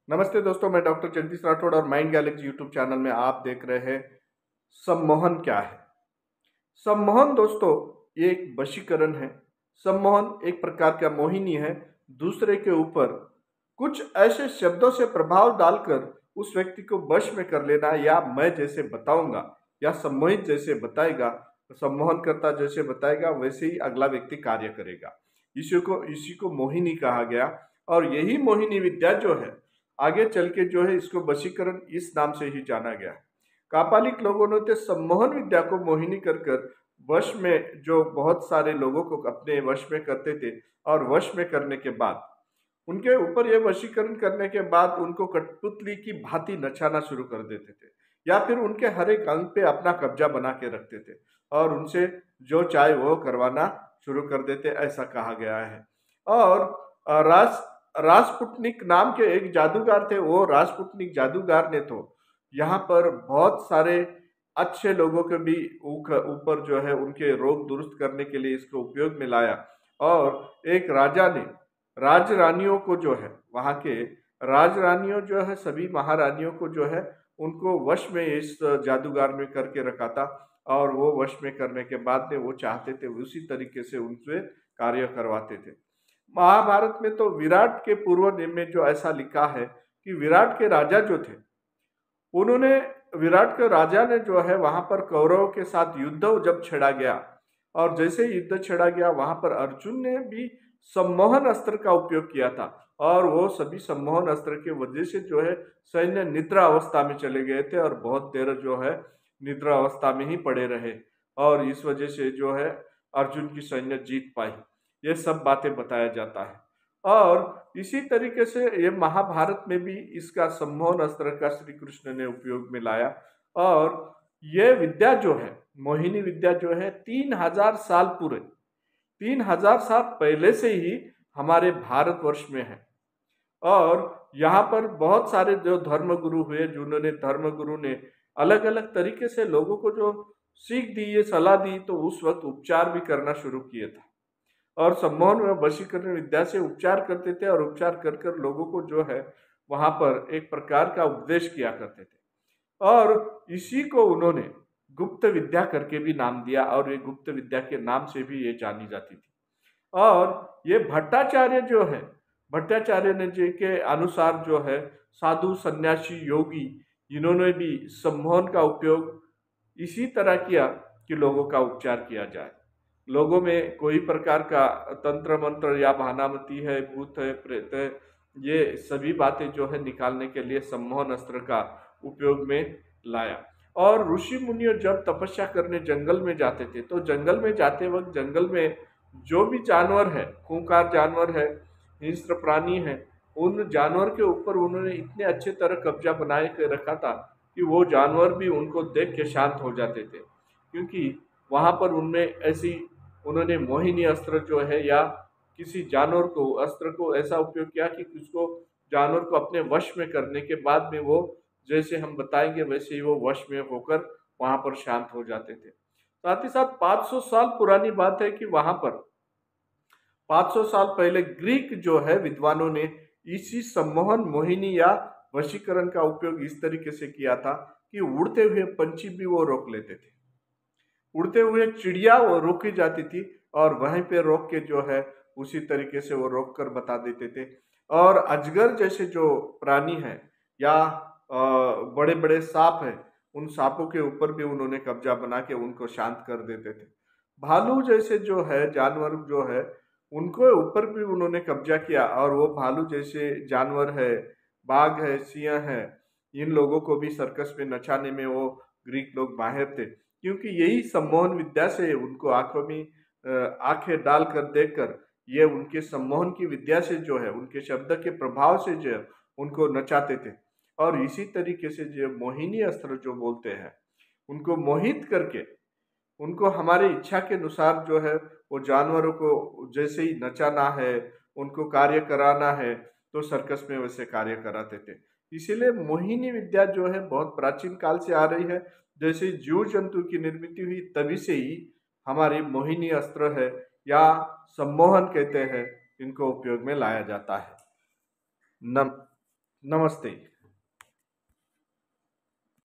नमस्ते दोस्तों, मैं डॉक्टर जगदीश राठौड़ और माइंड गैलेक्सी यूट्यूब चैनल में आप देख रहे हैं। सम्मोहन क्या है? सम्मोहन दोस्तों ये एक वशीकरण है। सम्मोहन एक प्रकार का मोहिनी है। दूसरे के ऊपर कुछ ऐसे शब्दों से प्रभाव डालकर उस व्यक्ति को वश में कर लेना, या मैं जैसे बताऊंगा या सम्मोहित जैसे बताएगा, सम्मोहन करता जैसे बताएगा वैसे ही अगला व्यक्ति कार्य करेगा। इसी को मोहिनी कहा गया। और यही मोहिनी विद्या जो है आगे चल के जो है इसको वशीकरण इस नाम से ही जाना गया है। कापालिक लोगों ने तो सम्मोहन विद्या को मोहिनी कर कर वश में जो बहुत सारे लोगों को अपने वश में करते थे, और वश में करने के बाद उनके ऊपर यह वशीकरण करने के बाद उनको कठपुतली की भांति नचाना शुरू कर देते थे, या फिर उनके हर एक अंग पे अपना कब्जा बना के रखते थे और उनसे जो चाहे वो करवाना शुरू कर देते, ऐसा कहा गया है। और रासपुटनिक नाम के एक जादूगर थे। वो रासपुटनिक जादूगर ने तो यहाँ पर बहुत सारे अच्छे लोगों के भी ऊपर जो है उनके रोग दुरुस्त करने के लिए इसको उपयोग में लाया। और एक राजा ने राज रानियों को जो है, वहाँ के राज रानियों जो है, सभी महारानियों को जो है उनको वश में इस जादूगर में करके रखा था। और वो वश में करने के बाद में वो चाहते थे उसी तरीके से उनसे कार्य करवाते थे। महाभारत में तो विराट के पूर्व में जो ऐसा लिखा है कि विराट के राजा जो थे उन्होंने विराट के राजा ने जो है वहां पर कौरवों के साथ युद्ध जब छेड़ा गया, और जैसे ही युद्ध छेड़ा गया वहां पर अर्जुन ने भी सम्मोहन अस्त्र का उपयोग किया था। और वो सभी सम्मोहन अस्त्र के वजह से जो है सैन्य निद्रा अवस्था में चले गए थे और बहुत देर जो है निद्रा अवस्था में ही पड़े रहे, और इस वजह से जो है अर्जुन की सैन्य जीत पाई। ये सब बातें बताया जाता है। और इसी तरीके से ये महाभारत में भी इसका सम्मोहन अस्त्र का श्री कृष्ण ने उपयोग में लाया। और ये विद्या जो है मोहिनी विद्या जो है 3000 साल पूरे 3000 साल पहले से ही हमारे भारतवर्ष में है। और यहाँ पर बहुत सारे जो धर्मगुरु हुए, जिन्होंने धर्मगुरु ने अलग अलग तरीके से लोगों को जो सीख दी, ये सलाह दी, तो उस वक्त उपचार भी करना शुरू किया था। और सम्मोहन व वशीकरण विद्या से उपचार करते थे, और उपचार कर कर लोगों को जो है वहां पर एक प्रकार का उपदेश किया करते थे। और इसी को उन्होंने गुप्त विद्या करके भी नाम दिया, और ये गुप्त विद्या के नाम से भी ये जानी जाती थी। और ये भट्टाचार्य जो है, भट्टाचार्य ने जी के अनुसार जो है साधु सन्यासी योगी, इन्होंने भी सम्मोहन का उपयोग इसी तरह किया कि लोगों का उपचार किया जाए। लोगों में कोई प्रकार का तंत्र मंत्र या भानामती है, भूत है, प्रेत है, ये सभी बातें जो है निकालने के लिए सम्मोहन अस्त्र का उपयोग में लाया। और ऋषि मुनियों जब तपस्या करने जंगल में जाते थे, तो जंगल में जाते वक्त जंगल में जो भी जानवर है, खूंखार जानवर है, हिंस्र प्राणी है, उन जानवर के ऊपर उन्होंने इतने अच्छे तरह कब्जा बनाए के रखा था कि वो जानवर भी उनको देख के शांत हो जाते थे, क्योंकि वहां पर उनमें ऐसी उन्होंने मोहिनी अस्त्र जो है या किसी जानवर को अस्त्र को ऐसा उपयोग किया कि उसको जानवर को अपने वश में करने के बाद में वो जैसे हम बताएंगे वैसे ही वो वश में होकर वहां पर शांत हो जाते थे। साथ ही साथ 500 साल पुरानी बात है कि वहां पर 500 साल पहले ग्रीक जो है विद्वानों ने इसी सम्मोहन मोहिनी या वशीकरण का उपयोग इस तरीके से किया था कि उड़ते हुए पंछी भी वो रोक लेते थे, उड़ते हुए चिड़िया वो रोकी जाती थी, और वहीं पे रोक के जो है उसी तरीके से वो रोक कर बता देते थे। और अजगर जैसे जो प्राणी है या बड़े बड़े सांप हैं, उन सांपों के ऊपर भी उन्होंने कब्जा बना के उनको शांत कर देते थे। भालू जैसे जो है जानवर जो है उनको ऊपर भी उन्होंने कब्जा किया, और वो भालू जैसे जानवर है, बाघ है, सिंह है, इन लोगों को भी सर्कस में नचाने में वो ग्रीक लोग माहिर थे, क्योंकि यही सम्मोहन विद्या से उनको आंखों में आंखें डालकर देखकर ये उनके सम्मोहन की विद्या से जो है उनके शब्द के प्रभाव से जो है उनको नचाते थे। और इसी तरीके से जो मोहिनी अस्त्र जो बोलते हैं, उनको मोहित करके उनको हमारी इच्छा के अनुसार जो है वो जानवरों को जैसे ही नचाना है, उनको कार्य कराना है, तो सर्कस में वैसे कार्य कराते थे। इसीलिए मोहिनी विद्या जो है बहुत प्राचीन काल से आ रही है। जैसे जीव जंतु की निर्मित हुई तभी से ही हमारी मोहिनी अस्त्र है या सम्मोहन कहते हैं, इनको उपयोग में लाया जाता है। नम नमस्ते।